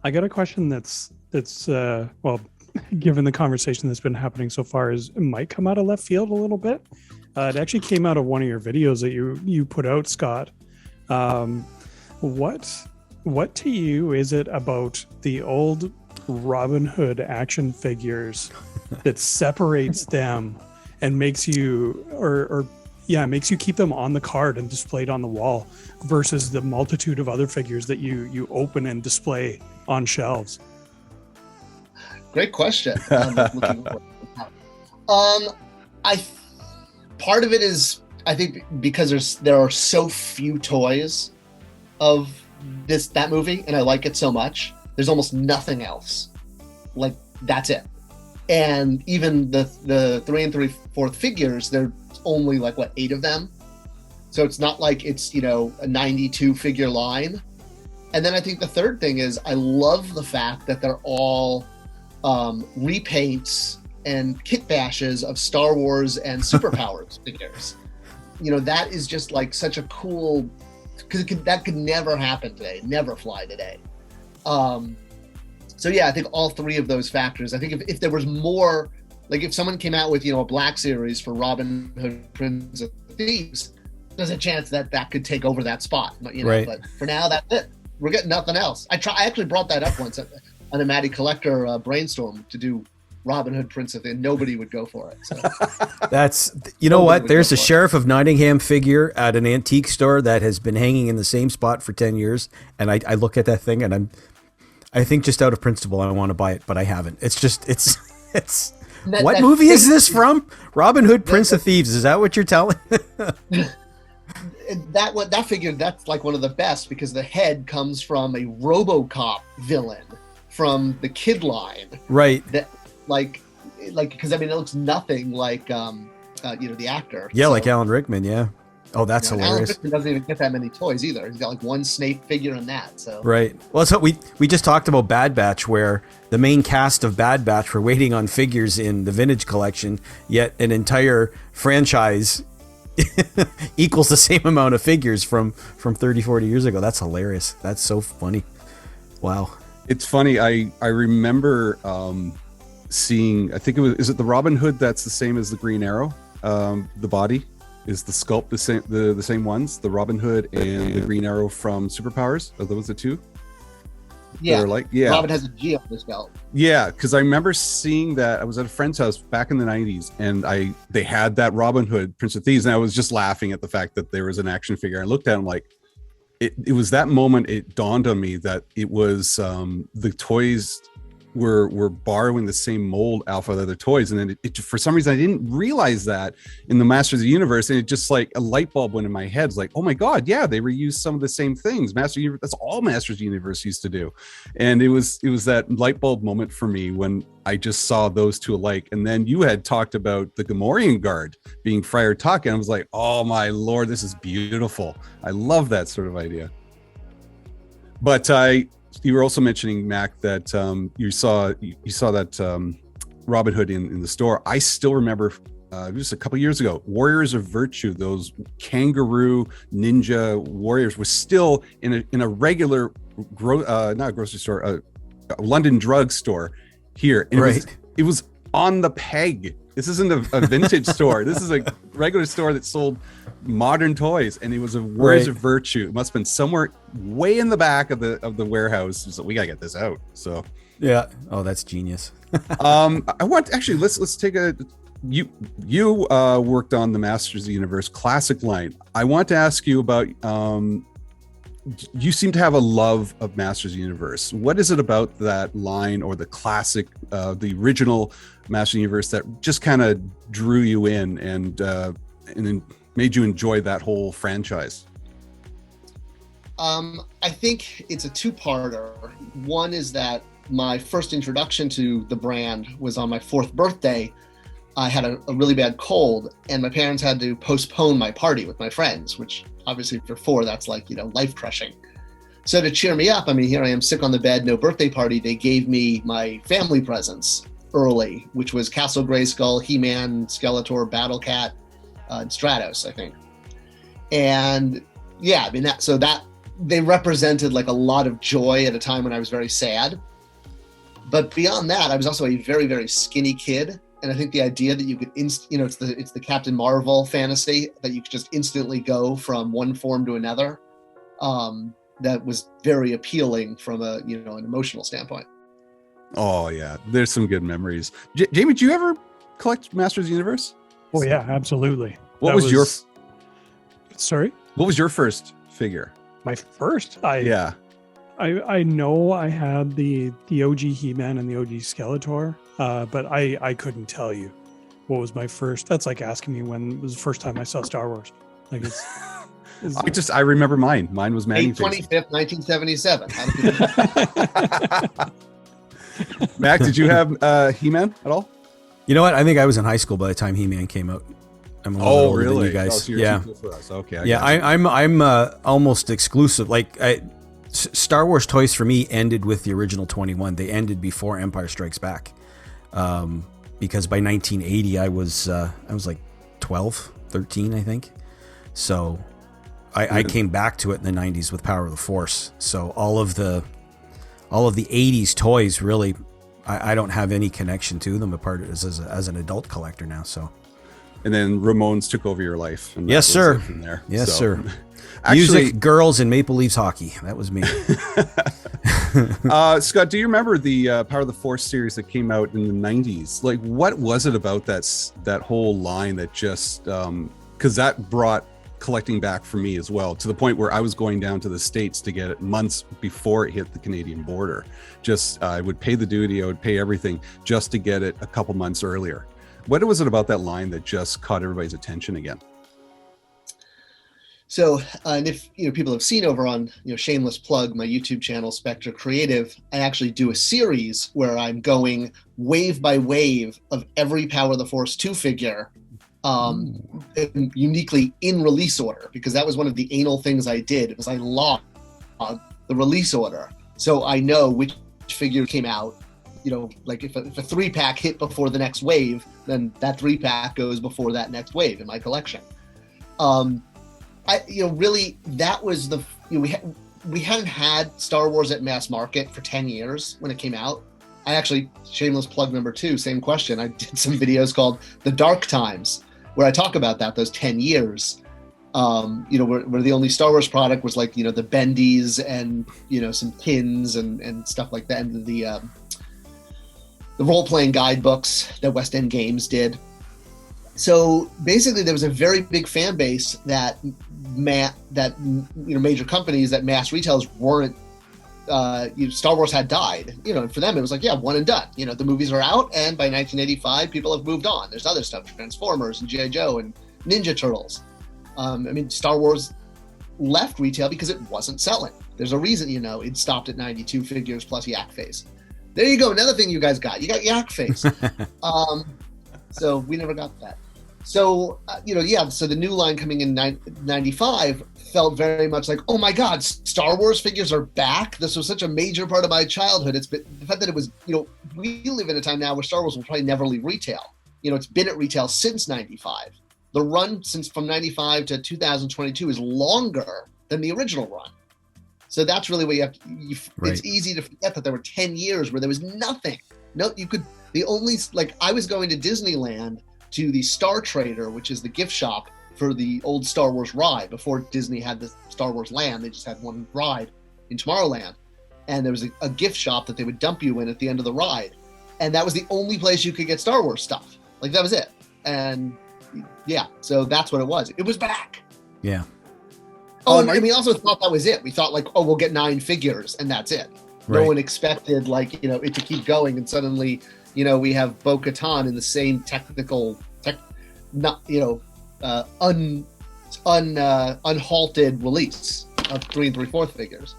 I got a question that's well, given the conversation that's been happening so far, is it might come out of left field a little bit. It actually came out of one of your videos that you put out, Scott. What to you is it about the old Robin Hood action figures that separates them and makes you makes you keep them on the card and displayed on the wall versus the multitude of other figures that you open and display on shelves? Great question. Part of it is, I think, because there are so few toys of that movie, and I like it so much. There's almost nothing else. Like, that's it. And even the 3 3/4 figures, there's only 8 of them. So it's not like it's, a 92 figure line. And then I think the third thing is I love the fact that they're all repaints and kit bashes of Star Wars and Superpowers figures. That is just such a cool, because that could never happen today, never fly today. So yeah, I think all 3 of those factors. I think if there was more, if someone came out with a Black Series for Robin Hood, Prince of Thieves, there's a chance that could take over that spot. Right. But for now, that's it. We're getting nothing else. I actually brought that up once on a Matty Collector brainstorm to do Robin Hood, Prince of Thieves, and nobody would go for it. So. That's, what? There's a Sheriff of Nottingham figure at an antique store that has been hanging in the same spot for 10 years. And I look at that thing and I think just out of principle, I want to buy it, but I haven't. It's what movie is this from? Robin Hood, Prince of Thieves. Is that what you're telling? That figure, that's one of the best, because the head comes from a RoboCop villain from the Kid line. Right. That because it looks nothing like the actor. Yeah, so, like Alan Rickman. Yeah. Oh, that's hilarious. Alan Rickman doesn't even get that many toys either. He's got one Snape figure in that. So right. Well, so we just talked about Bad Batch, where the main cast of Bad Batch were waiting on figures in the vintage collection, yet an entire franchise equals the same amount of figures from 30, 40 years ago. That's hilarious. That's so funny. Wow. It's funny. I remember seeing, I think is it the Robin Hood that's the same as the Green Arrow? The body is the sculpt the same ones, the Robin Hood and the Green Arrow from Superpowers. Are those the two? Yeah. Yeah. Robin has a G on his belt. Yeah, because I remember seeing that. I was at a friend's house back in the 90s, and they had that Robin Hood, Prince of Thieves, and I was just laughing at the fact that there was an action figure. I looked at him like, it was that moment it dawned on me that it was the toys were borrowing the same mold alpha of other toys, and then it for some reason I didn't realize that in the Masters of the Universe, and it just a light bulb went in my head. It's like, oh my god, yeah, they reused some of the same things. That's all Masters of the Universe used to do. And it was that light bulb moment for me when I just saw those two alike. And then you had talked about the Gamorrean Guard being Friar Tuck, and I was like, oh my lord, this is beautiful. I love that sort of idea. But you were also mentioning, Mac, that you saw that Robin Hood in the store. I still remember just a couple years ago, Warriors of Virtue, those kangaroo ninja warriors, was still in a regular not a grocery store, a London drug store here. And right. It was on the peg. This isn't a vintage store. This is a regular store that sold modern toys, and it was a Warriors of Virtue. It must have been somewhere way in the back of the warehouse. So we gotta get this out. So yeah. Oh, that's genius. I want actually let's take a you worked on the Masters of the Universe classic line. I want to ask you about you seem to have a love of Masters of the Universe. What is it about that line, or the classic, the original Masters of the Universe, that just kind of drew you in and then made you enjoy that whole franchise? I think it's a two-parter. One is that my first introduction to the brand was on my 4th birthday. I had a really bad cold, and my parents had to postpone my party with my friends, which obviously for 4, that's life crushing. So to cheer me up, here I am sick on the bed, no birthday party. They gave me my family presents early, which was Castle Grayskull, He-Man, Skeletor, Battle Cat, and Stratos, I think. And yeah, that they represented like a lot of joy at a time when I was very sad. But beyond that, I was also a very, very skinny kid. And I think the idea that you could, it's the Captain Marvel fantasy that you could just instantly go from one form to another. That was very appealing from an emotional standpoint. Oh yeah, there's some good memories. Jamie, did you ever collect Masters of the Universe? Oh yeah, absolutely. What was your? Sorry. What was your first figure? My first. Yeah. I know I had the OG He-Man and the OG Skeletor, but I couldn't tell you what was my first. That's like asking me when was the first time I saw Star Wars. Like I remember mine. Mine was Manning. 25th, 1977. Mac, did you have He-Man at all? You know what? I think I was in high school by the time He-Man came out. I'm a little older than you guys. So you're too cool for us. Okay. I'm almost exclusive. Like Star Wars toys for me ended with the original 21. They ended before Empire Strikes Back, because by 1980 I was like 12, 13, I think. So I came back to it in the 90s with Power of the Force. So all of the 80s toys really, I don't have any connection to them apart as an adult collector now. So. And then Ramones took over your life. And yes, sir. From there. Yes, sir. Actually, music, girls, and Maple Leafs hockey. That was me. Scott, do you remember the Power of the Force series that came out in the 90s? Like, what was it about that whole line that just, because that brought collecting back for me as well, to the point where I was going down to the States to get it months before it hit the Canadian border. Just, I would pay the duty, I would pay everything just to get it a couple months earlier. What was it about that line that just caught everybody's attention again? So, and if people have seen over on shameless plug my YouTube channel Spector Creative, I actually do a series where I'm going wave by wave of every Power of the Force 2 figure, uniquely in release order, because that was one of the anal things I did. Was I logged the release order, so I know which figure came out. Like if a 3-pack hit before the next wave, then that 3-pack goes before that next wave in my collection. Really, that was we hadn't had Star Wars at mass market for 10 years when it came out. I actually, shameless plug number 2, same question. I did some videos called The Dark Times, where I talk about those 10 years. Where the only Star Wars product was like, the bendies and, some pins and stuff like that. And the role-playing guidebooks that West End Games did. So basically, there was a very big fan base that major companies, that mass retailers weren't. Star Wars had died. And for them it was like, one and done. The movies are out, and by 1985, people have moved on. There's other stuff, Transformers and G.I. Joe and Ninja Turtles. Star Wars left retail because it wasn't selling. There's a reason, it stopped at 92 figures plus Yak Face. There you go. Another thing you guys got. You got Yak Face. So we never got that. So, so the new line coming in 95 felt very much like, oh my God, Star Wars figures are back. This was such a major part of my childhood. It's been the fact that it was, we live in a time now where Star Wars will probably never leave retail. It's been at retail since 95. The run from 95 to 2022 is longer than the original run. So that's really what you have to, right. It's easy to forget that there were 10 years where there was nothing. I was going to Disneyland to the Star Trader, which is the gift shop for the old Star Wars ride. Before Disney had the Star Wars land, they just had one ride in Tomorrowland. And there was a gift shop that they would dump you in at the end of the ride. And that was the only place you could get Star Wars stuff. Like, that was it. And so that's what it was. It was back. Yeah. Oh, and we also thought that was it. We thought we'll get 9 figures and that's it. Right. No one expected it to keep going, and suddenly, we have Bo-Katan in the same unhalted release of 3 3/4 figures.